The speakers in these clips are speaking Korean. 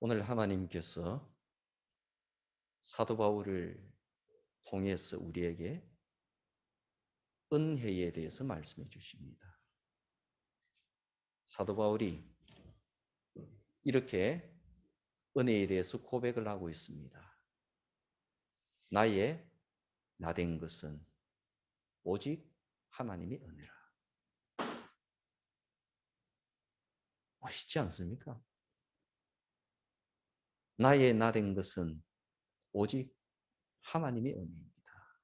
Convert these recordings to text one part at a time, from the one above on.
오늘 하나님께서 사도 바울을 통해서 우리에게 은혜에 대해서 말씀해 주십니다. 사도 바울이 이렇게 은혜에 대해서 고백을 하고 있습니다. 나의 나된 것은 오직 하나님의 은혜라. 멋있지 않습니까? 나의 나된 것은 오직 하나님의 은혜입니다.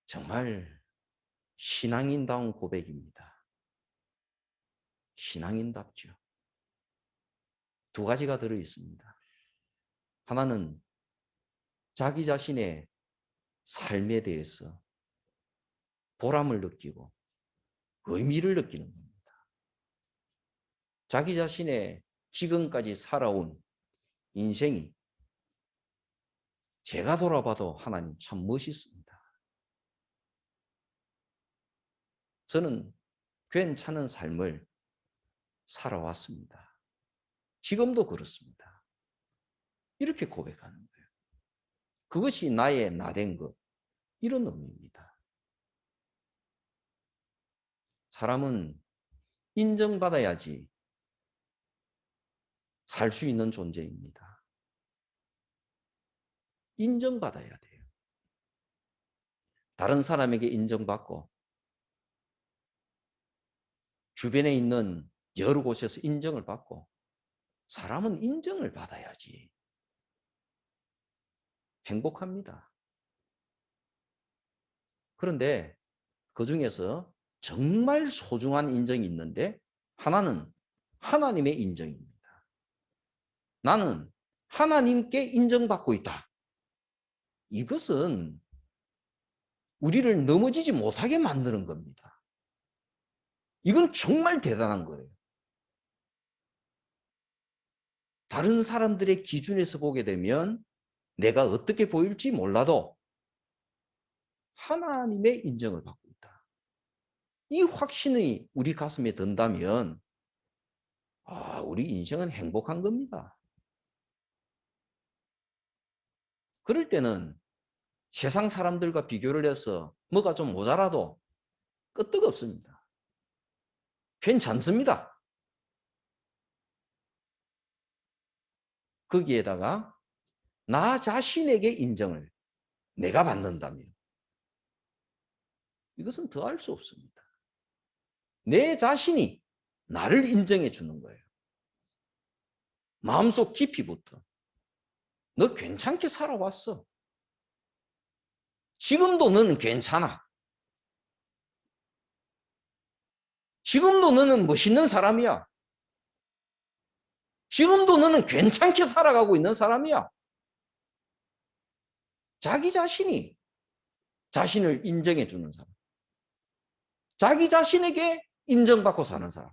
정말 신앙인다운 고백입니다. 신앙인답죠. 두 가지가 들어 있습니다. 하나는 자기 자신의 삶에 대해서 보람을 느끼고 의미를 느끼는 겁니다. 자기 자신의 지금까지 살아온 인생이 제가 돌아봐도 하나님 참 멋있습니다. 저는 괜찮은 삶을 살아왔습니다. 지금도 그렇습니다. 이렇게 고백하는 거예요. 그것이 나의 나된 것, 이런 의미입니다. 사람은 인정받아야지 살 수 있는 존재입니다. 인정받아야 돼요. 다른 사람에게 인정받고 주변에 있는 여러 곳에서 인정을 받고 사람은 인정을 받아야지 행복합니다. 그런데 그중에서 정말 소중한 인정이 있는데 하나는 하나님의 인정입니다. 나는 하나님께 인정받고 있다. 이것은 우리를 넘어지지 못하게 만드는 겁니다. 이건 정말 대단한 거예요. 다른 사람들의 기준에서 보게 되면 내가 어떻게 보일지 몰라도 하나님의 인정을 받고 있다. 이 확신이 우리 가슴에 든다면 우리 인생은 행복한 겁니다. 그럴 때는 세상 사람들과 비교를 해서 뭐가 좀 모자라도 끄떡없습니다. 괜찮습니다. 거기에다가 나 자신에게 인정을 내가 받는다면 이것은 더할 수 없습니다. 내 자신이 나를 인정해 주는 거예요. 마음속 깊이부터. 너 괜찮게 살아왔어. 지금도 너는 괜찮아. 지금도 너는 멋있는 사람이야. 지금도 너는 괜찮게 살아가고 있는 사람이야. 자기 자신이 자신을 인정해 주는 사람. 자기 자신에게 인정받고 사는 사람.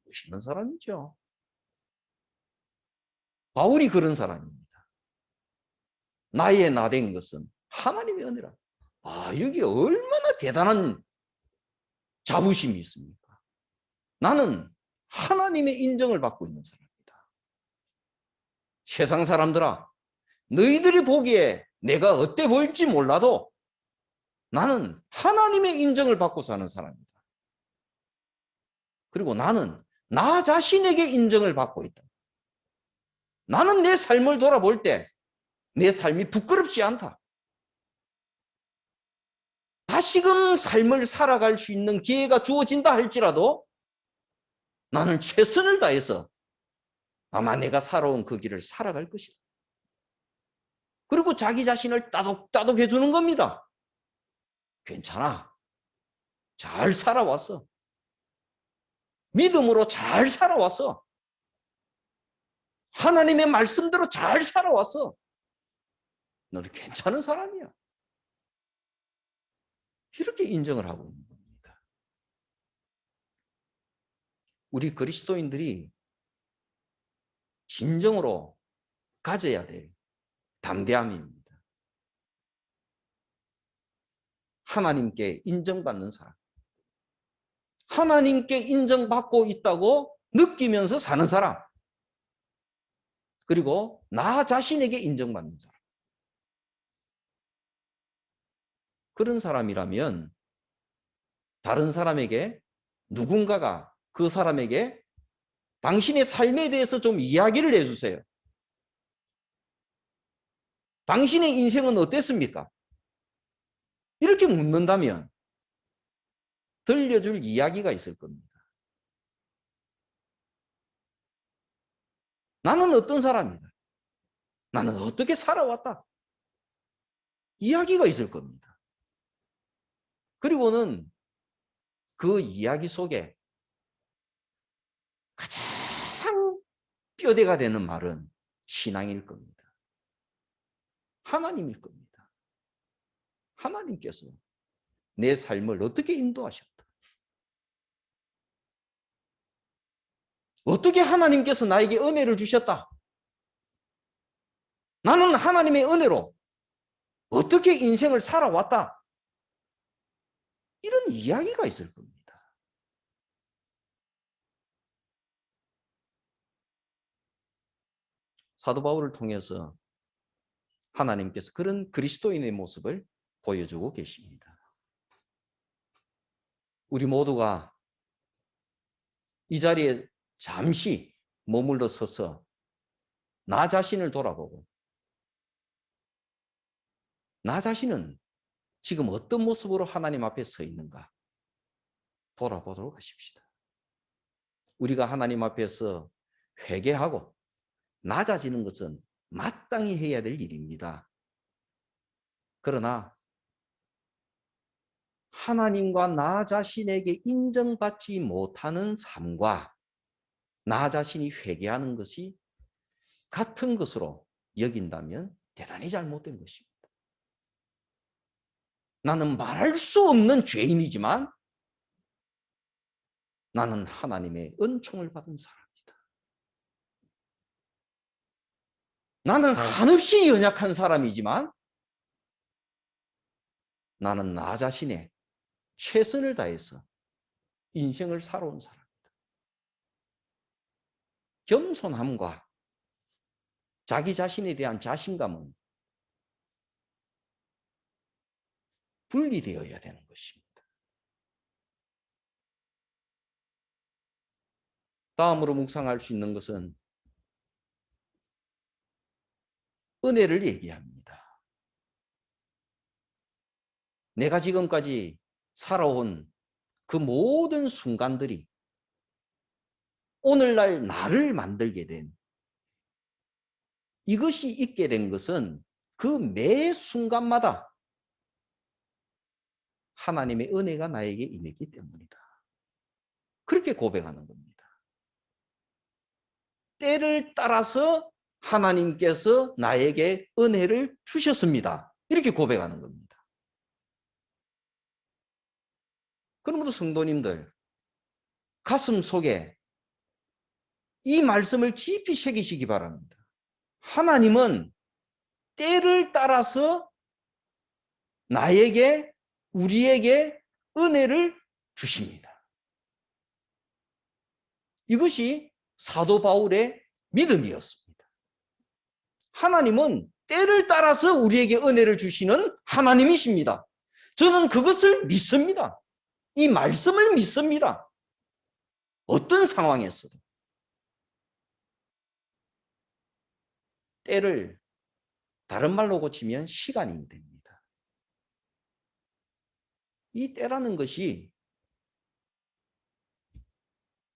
멋있는 사람이죠. 바울이 그런 사람입니다. 나의 나된 것은 하나님의 은혜라. 여기 얼마나 대단한 자부심이 있습니까? 나는 하나님의 인정을 받고 있는 사람이다. 세상 사람들아, 너희들이 보기에 내가 어때 보일지 몰라도 나는 하나님의 인정을 받고 사는 사람이다. 그리고 나는 나 자신에게 인정을 받고 있다. 나는 내 삶을 돌아볼 때 내 삶이 부끄럽지 않다. 다시금 삶을 살아갈 수 있는 기회가 주어진다 할지라도 나는 최선을 다해서 아마 내가 살아온 그 길을 살아갈 것이다. 그리고 자기 자신을 따독따독 해주는 겁니다. 괜찮아. 잘 살아왔어. 믿음으로 잘 살아왔어. 하나님의 말씀대로 잘 살아왔어. 너는 괜찮은 사람이야. 이렇게 인정을 하고 있는 겁니다. 우리 그리스도인들이 진정으로 가져야 될 담대함입니다. 하나님께 인정받는 사람. 하나님께 인정받고 있다고 느끼면서 사는 사람, 그리고 나 자신에게 인정받는 사람. 그런 사람이라면 다른 사람에게, 누군가가 그 사람에게 당신의 삶에 대해서 좀 이야기를 해주세요. 당신의 인생은 어땠습니까? 이렇게 묻는다면 들려줄 이야기가 있을 겁니다. 나는 어떤 사람이다. 나는 어떻게 살아왔다. 이야기가 있을 겁니다. 그리고는 그 이야기 속에 가장 뼈대가 되는 말은 신앙일 겁니다. 하나님일 겁니다. 하나님께서 내 삶을 어떻게 인도하셨다. 어떻게 하나님께서 나에게 은혜를 주셨다. 나는 하나님의 은혜로 어떻게 인생을 살아왔다. 이런 이야기가 있을 겁니다. 사도 바울을 통해서 하나님께서 그런 그리스도인의 모습을 보여주고 계십니다. 우리 모두가 이 자리에 잠시 머물러 서서 나 자신을 돌아보고, 나 자신은 지금 어떤 모습으로 하나님 앞에 서 있는가 돌아보도록 하십시다. 우리가 하나님 앞에서 회개하고 낮아지는 것은 마땅히 해야 될 일입니다. 그러나 하나님과 나 자신에게 인정받지 못하는 삶과 나 자신이 회개하는 것이 같은 것으로 여긴다면 대단히 잘못된 것입니다. 나는 말할 수 없는 죄인이지만 나는 하나님의 은총을 받은 사람이다. 나는 한없이 연약한 사람이지만 나는 나 자신의 최선을 다해서 인생을 살아온 사람이다. 겸손함과 자기 자신에 대한 자신감은 분리되어야 되는 것입니다. 다음으로 묵상할 수 있는 것은 은혜를 얘기합니다. 내가 지금까지 살아온 그 모든 순간들이 오늘날 나를 만들게 된, 이것이 있게 된 것은 그 매 순간마다 하나님의 은혜가 나에게 임했기 때문이다. 그렇게 고백하는 겁니다. 때를 따라서 하나님께서 나에게 은혜를 주셨습니다. 이렇게 고백하는 겁니다. 그러므로 성도님들, 가슴 속에 이 말씀을 깊이 새기시기 바랍니다. 하나님은 때를 따라서 나에게, 우리에게 은혜를 주십니다. 이것이 사도 바울의 믿음이었습니다. 하나님은 때를 따라서 우리에게 은혜를 주시는 하나님이십니다. 저는 그것을 믿습니다. 이 말씀을 믿습니다. 어떤 상황에서도. 때를 다른 말로 고치면 시간이 됩니다. 이 때라는 것이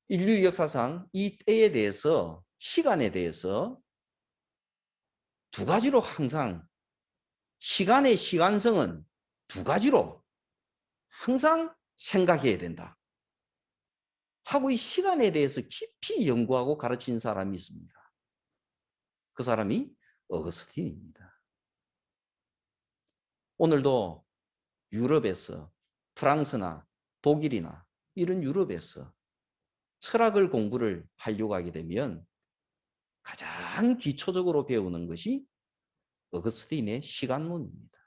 인류 역사상 이 때에 대해서, 시간에 대해서 두 가지로 항상, 시간의 시간성은 두 가지로 항상 생각해야 된다 하고 이 시간에 대해서 깊이 연구하고 가르친 사람이 있습니다. 그 사람이 어거스틴입니다. 오늘도 유럽에서, 프랑스나 독일이나 이런 유럽에서 철학을 공부를 하려고 하게 되면 가장 기초적으로 배우는 것이 어거스틴의 시간론입니다.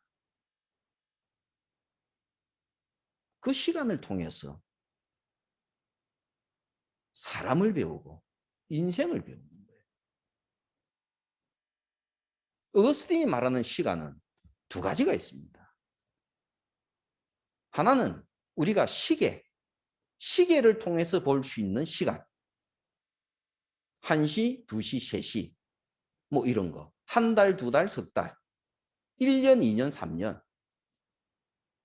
그 시간을 통해서 사람을 배우고 인생을 배우는 거예요. 어거스틴이 말하는 시간은 두 가지가 있습니다. 하나는 우리가 시계를 통해서 볼 수 있는 시간. 1시, 2시, 3시 뭐 이런 거. 한 달, 두 달, 석 달. 1년, 2년, 3년.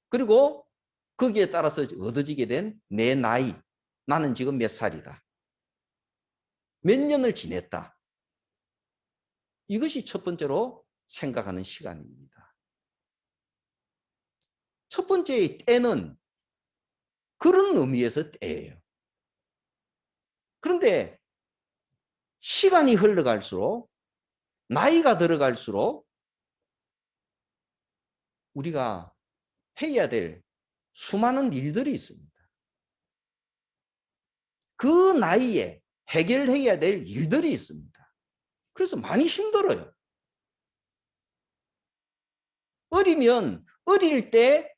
그리고 거기에 따라서 얻어지게 된 내 나이. 나는 지금 몇 살이다. 몇 년을 지냈다. 이것이 첫 번째로 생각하는 시간입니다. 첫 번째의 때는 그런 의미에서 때예요. 그런데 시간이 흘러갈수록 나이가 들어갈수록 우리가 해야 될 수많은 일들이 있습니다. 그 나이에 해결해야 될 일들이 있습니다. 그래서 많이 힘들어요. 어리면 어릴 때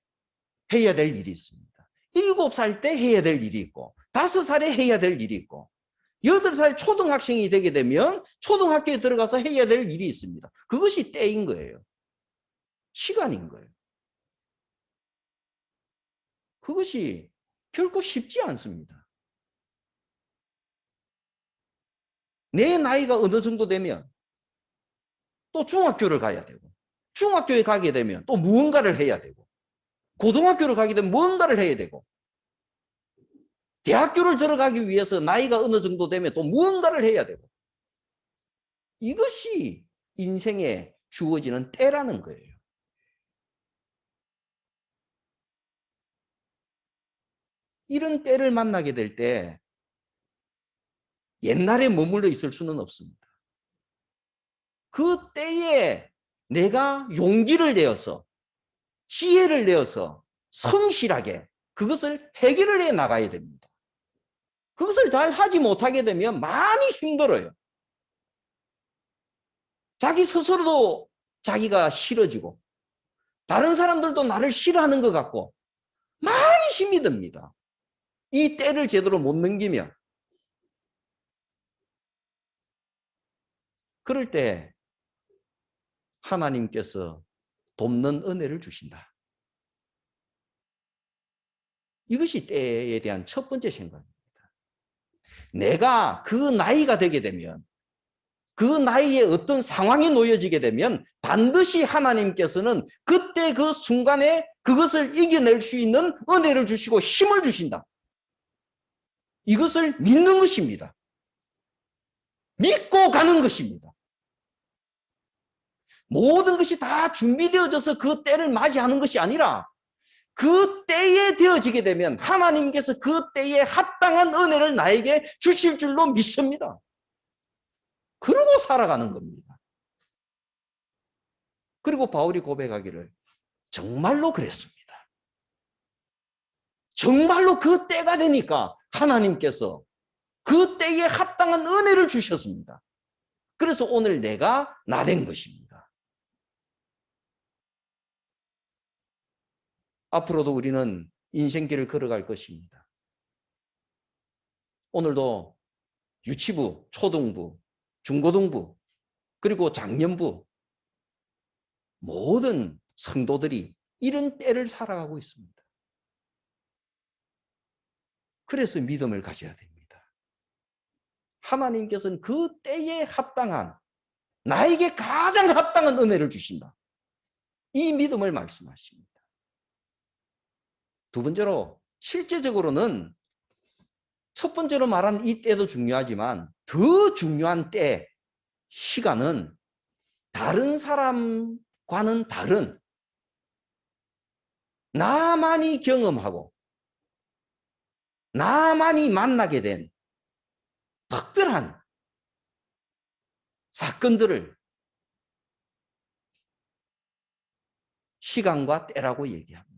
해야 될 일이 있습니다. 7살 때 해야 될 일이 있고 5살에 해야 될 일이 있고 8살 초등학생이 되게 되면 초등학교에 들어가서 해야 될 일이 있습니다. 그것이 때인 거예요. 시간인 거예요. 그것이 결코 쉽지 않습니다. 내 나이가 어느 정도 되면 또 중학교를 가야 되고 중학교에 가게 되면 또 무언가를 해야 되고 고등학교를 가게 되면 뭔가를 해야 되고 대학교를 들어가기 위해서 나이가 어느 정도 되면 또 무언가를 해야 되고 이것이 인생에 주어지는 때라는 거예요. 이런 때를 만나게 될 때 옛날에 머물러 있을 수는 없습니다. 그 때에 내가 용기를 내어서 지혜를 내어서 성실하게 그것을 해결을 해 나가야 됩니다. 그것을 잘 하지 못하게 되면 많이 힘들어요. 자기 스스로도 자기가 싫어지고 다른 사람들도 나를 싫어하는 것 같고 많이 힘이 듭니다. 이 때를 제대로 못 넘기면. 그럴 때 하나님께서 돕는 은혜를 주신다. 이것이 때에 대한 첫 번째 생각입니다. 내가 그 나이가 되게 되면 그 나이에 어떤 상황이 놓여지게 되면 반드시 하나님께서는 그때 그 순간에 그것을 이겨낼 수 있는 은혜를 주시고 힘을 주신다. 이것을 믿는 것입니다. 믿고 가는 것입니다. 모든 것이 다 준비되어져서 그 때를 맞이하는 것이 아니라 그 때에 되어지게 되면 하나님께서 그 때에 합당한 은혜를 나에게 주실 줄로 믿습니다. 그러고 살아가는 겁니다. 그리고 바울이 고백하기를 정말로 그랬습니다. 정말로 그 때가 되니까 하나님께서 그 때에 합당한 은혜를 주셨습니다. 그래서 오늘 내가 나 된 것입니다. 앞으로도 우리는 인생길을 걸어갈 것입니다. 오늘도 유치부, 초등부, 중고등부, 그리고 장년부 모든 성도들이 이런 때를 살아가고 있습니다. 그래서 믿음을 가져야 됩니다. 하나님께서는 그 때에 합당한 나에게 가장 합당한 은혜를 주신다. 이 믿음을 말씀하십니다. 두 번째로 실제적으로는 첫 번째로 말한 이 때도 중요하지만 더 중요한 때, 시간은 다른 사람과는 다른 나만이 경험하고 나만이 만나게 된 특별한 사건들을 시간과 때라고 얘기합니다.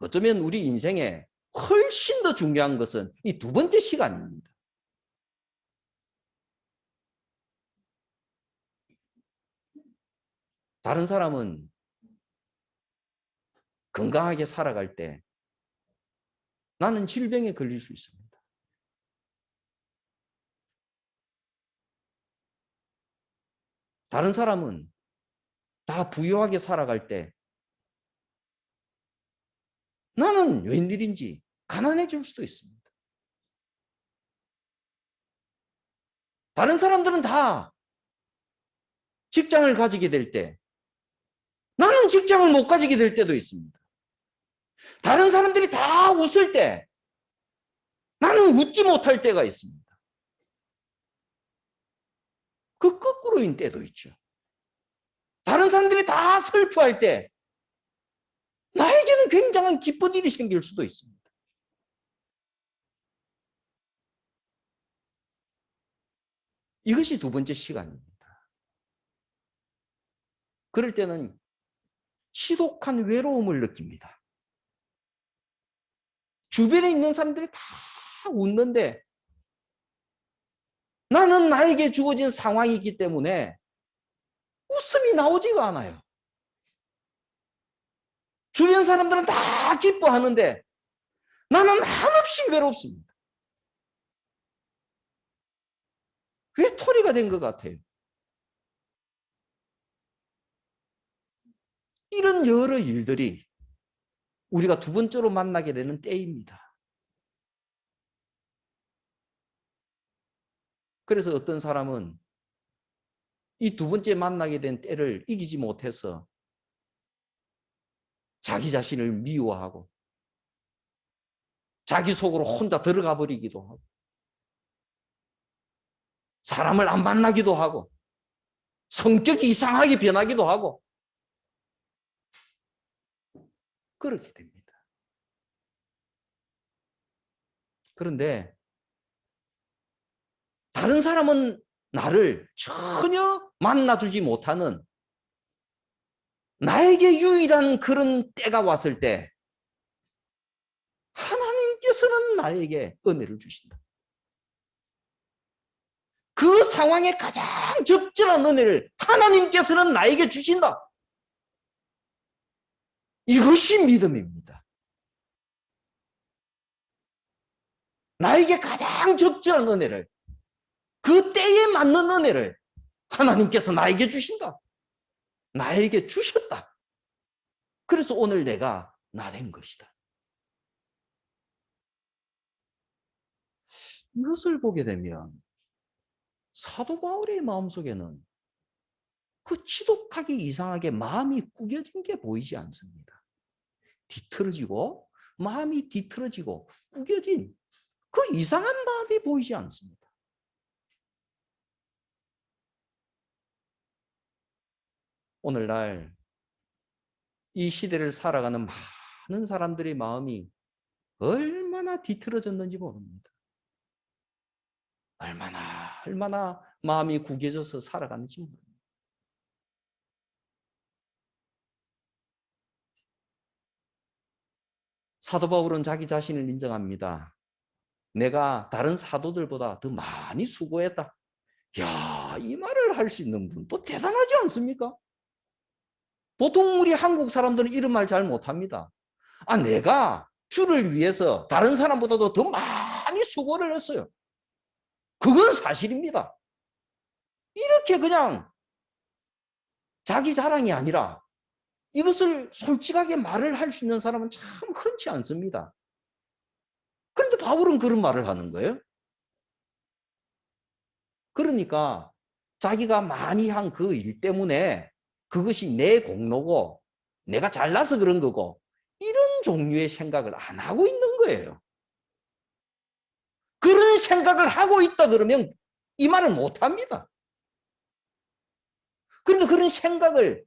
어쩌면 우리 인생에 훨씬 더 중요한 것은 이 두 번째 시간입니다. 다른 사람은 건강하게 살아갈 때 나는 질병에 걸릴 수 있습니다. 다른 사람은 다 부유하게 살아갈 때 나는 웬일인지 가난해질 수도 있습니다. 다른 사람들은 다 직장을 가지게 될 때 나는 직장을 못 가지게 될 때도 있습니다. 다른 사람들이 다 웃을 때 나는 웃지 못할 때가 있습니다. 그 거꾸로인 때도 있죠. 다른 사람들이 다 슬퍼할 때 나에게는 굉장한 기쁜 일이 생길 수도 있습니다. 이것이 두 번째 시간입니다. 그럴 때는 지독한 외로움을 느낍니다. 주변에 있는 사람들이 다 웃는데 나는 나에게 주어진 상황이기 때문에 웃음이 나오지가 않아요. 주변 사람들은 다 기뻐하는데 나는 한없이 외롭습니다. 외톨이가 된 것 같아요. 이런 여러 일들이 우리가 두 번째로 만나게 되는 때입니다. 그래서 어떤 사람은 이 두 번째 만나게 된 때를 이기지 못해서 자기 자신을 미워하고 자기 속으로 혼자 들어가 버리기도 하고 사람을 안 만나기도 하고 성격이 이상하게 변하기도 하고 그렇게 됩니다. 그런데 다른 사람은 나를 전혀 만나주지 못하는 나에게 유일한 그런 때가 왔을 때 하나님께서는 나에게 은혜를 주신다. 그 상황에 가장 적절한 은혜를 하나님께서는 나에게 주신다. 이것이 믿음입니다. 나에게 가장 적절한 은혜를, 그 때에 맞는 은혜를 하나님께서 나에게 주신다. 나에게 주셨다. 그래서 오늘 내가 나 된 것이다. 이것을 보게 되면 사도 바울의 마음속에는 그 지독하게 이상하게 마음이 구겨진 게 보이지 않습니다. 뒤틀어지고 마음이 뒤틀어지고 구겨진 그 이상한 마음이 보이지 않습니다. 오늘날 이 시대를 살아가는 많은 사람들의 마음이 얼마나 뒤틀어졌는지 모릅니다. 얼마나 마음이 구겨져서 살아가는지 모릅니다. 사도 바울은 자기 자신을 인정합니다. 내가 다른 사도들보다 더 많이 수고했다. 야, 이 말을 할 수 있는 분도 대단하지 않습니까? 보통 우리 한국 사람들은 이런 말 잘 못합니다. 아, 내가 주를 위해서 다른 사람보다도 더 많이 수고를 했어요. 그건 사실입니다. 이렇게 그냥 자기 자랑이 아니라 이것을 솔직하게 말을 할 수 있는 사람은 참 흔치 않습니다. 그런데 바울은 그런 말을 하는 거예요. 그러니까 자기가 많이 한 그 일 때문에 그것이 내 공로고 내가 잘나서 그런 거고 이런 종류의 생각을 안 하고 있는 거예요. 그런 생각을 하고 있다 그러면 이 말을 못 합니다. 그런데 그런 생각을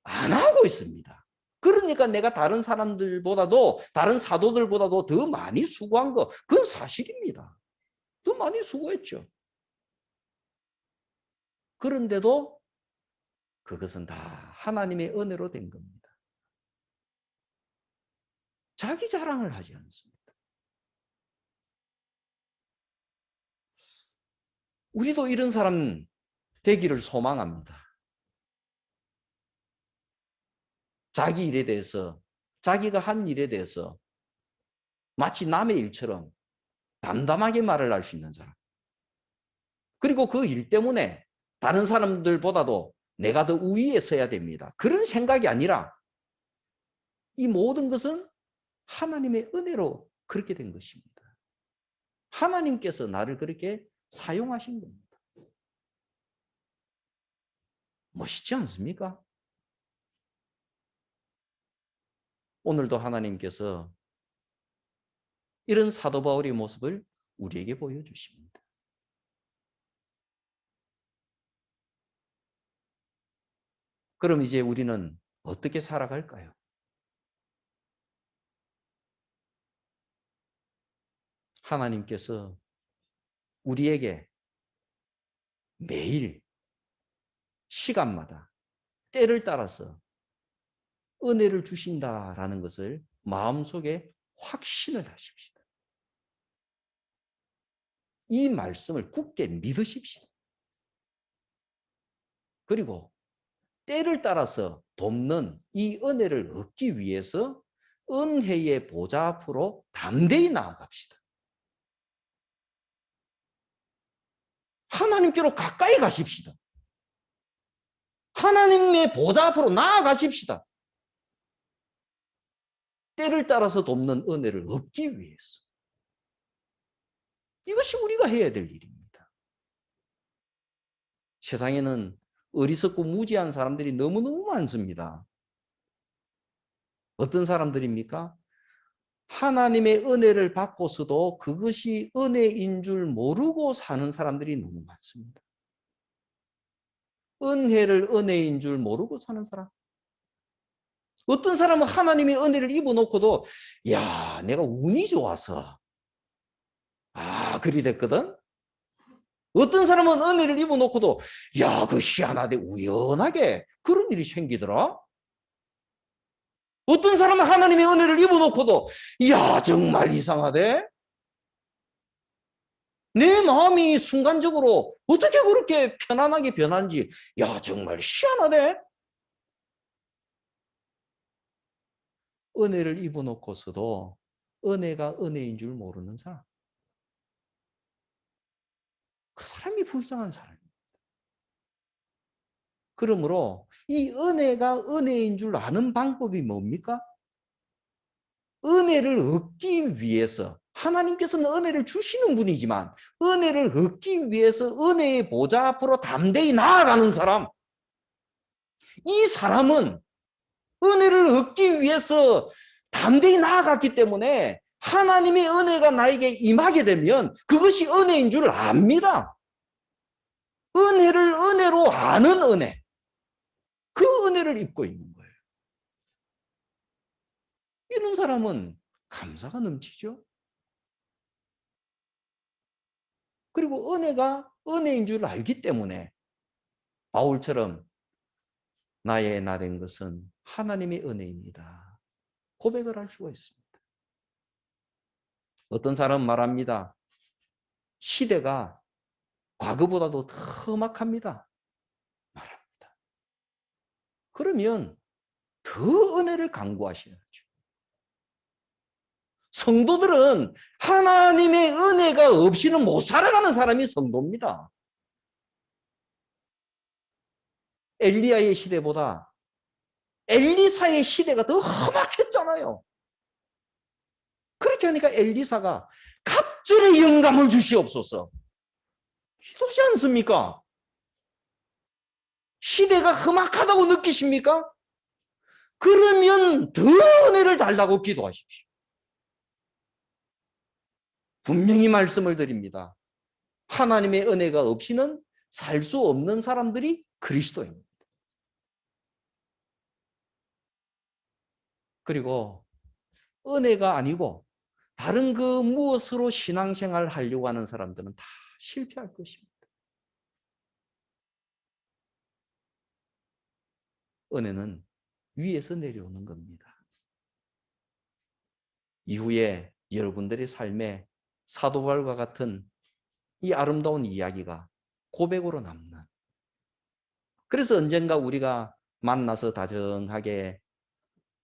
안 하고 있습니다. 그러니까 내가 다른 사람들보다도 다른 사도들보다도 더 많이 수고한 거 그건 사실입니다. 더 많이 수고했죠. 그런데도 그것은 다 하나님의 은혜로 된 겁니다. 자기 자랑을 하지 않습니다. 우리도 이런 사람 되기를 소망합니다. 자기 일에 대해서, 자기가 한 일에 대해서 마치 남의 일처럼 담담하게 말을 할 수 있는 사람. 그리고 그 일 때문에 다른 사람들보다도 내가 더 우위에 서야 됩니다. 그런 생각이 아니라 이 모든 것은 하나님의 은혜로 그렇게 된 것입니다. 하나님께서 나를 그렇게 사용하신 겁니다. 멋있지 않습니까? 오늘도 하나님께서 이런 사도 바울의 모습을 우리에게 보여주십니다. 그럼 이제 우리는 어떻게 살아갈까요? 하나님께서 우리에게 매일 시간마다 때를 따라서 은혜를 주신다라는 것을 마음속에 확신을 하십시다. 이 말씀을 굳게 믿으십시다. 그리고 때를 따라서 돕는 이 은혜를 얻기 위해서 은혜의 보좌 앞으로 담대히 나아갑시다. 하나님께로 가까이 가십시다. 하나님의 보좌 앞으로 나아가십시다. 때를 따라서 돕는 은혜를 얻기 위해서. 이것이 우리가 해야 될 일입니다. 세상에는 어리석고 무지한 사람들이 너무너무 많습니다. 어떤 사람들입니까? 하나님의 은혜를 받고서도 그것이 은혜인 줄 모르고 사는 사람들이 너무 많습니다. 은혜를 은혜인 줄 모르고 사는 사람. 어떤 사람은 하나님의 은혜를 입어놓고도 야, 내가 운이 좋아서 그리 됐거든. 어떤 사람은 은혜를 입어놓고도 야, 그 희한하게 우연하게 그런 일이 생기더라. 어떤 사람은 하나님의 은혜를 입어놓고도 야, 정말 이상하대. 내 마음이 순간적으로 어떻게 그렇게 편안하게 변한지 야, 정말 희한하대. 은혜를 입어놓고서도 은혜가 은혜인 줄 모르는 사람. 그 사람이 불쌍한 사람입니다. 그러므로 이 은혜가 은혜인 줄 아는 방법이 뭡니까? 은혜를 얻기 위해서 하나님께서는 은혜를 주시는 분이지만 은혜를 얻기 위해서 은혜의 보좌 앞으로 담대히 나아가는 사람. 이 사람은 은혜를 얻기 위해서 담대히 나아갔기 때문에 하나님의 은혜가 나에게 임하게 되면 그것이 은혜인 줄 압니다. 은혜를 은혜로 아는 은혜. 그 은혜를 입고 있는 거예요. 이런 사람은 감사가 넘치죠. 그리고 은혜가 은혜인 줄 알기 때문에 바울처럼 나의 나 된 것은 하나님의 은혜입니다. 고백을 할 수가 있습니다. 어떤 사람은 말합니다. 시대가 과거보다도 더 험악합니다. 말합니다. 그러면 더 은혜를 강구하셔야죠. 성도들은 하나님의 은혜가 없이는 못 살아가는 사람이 성도입니다. 엘리야의 시대보다 엘리사의 시대가 더 험악했잖아요. 그렇게 하니까 엘리사가 갑절의 영감을 주시옵소서. 기도하지 않습니까? 시대가 험악하다고 느끼십니까? 그러면 더 은혜를 달라고 기도하십시오. 분명히 말씀을 드립니다. 하나님의 은혜가 없이는 살 수 없는 사람들이 그리스도입니다. 그리고 은혜가 아니고 다른 그 무엇으로 신앙생활을 하려고 하는 사람들은 다 실패할 것입니다. 은혜는 위에서 내려오는 겁니다. 이후에 여러분들의 삶에 사도 바울과 같은 이 아름다운 이야기가 고백으로 남는. 그래서 언젠가 우리가 만나서 다정하게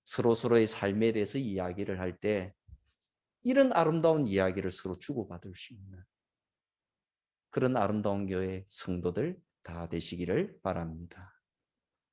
서로서로의 삶에 대해서 이야기를 할 때 이런 아름다운 이야기를 서로 주고받을 수 있는 그런 아름다운 교회 성도들 다 되시기를 바랍니다.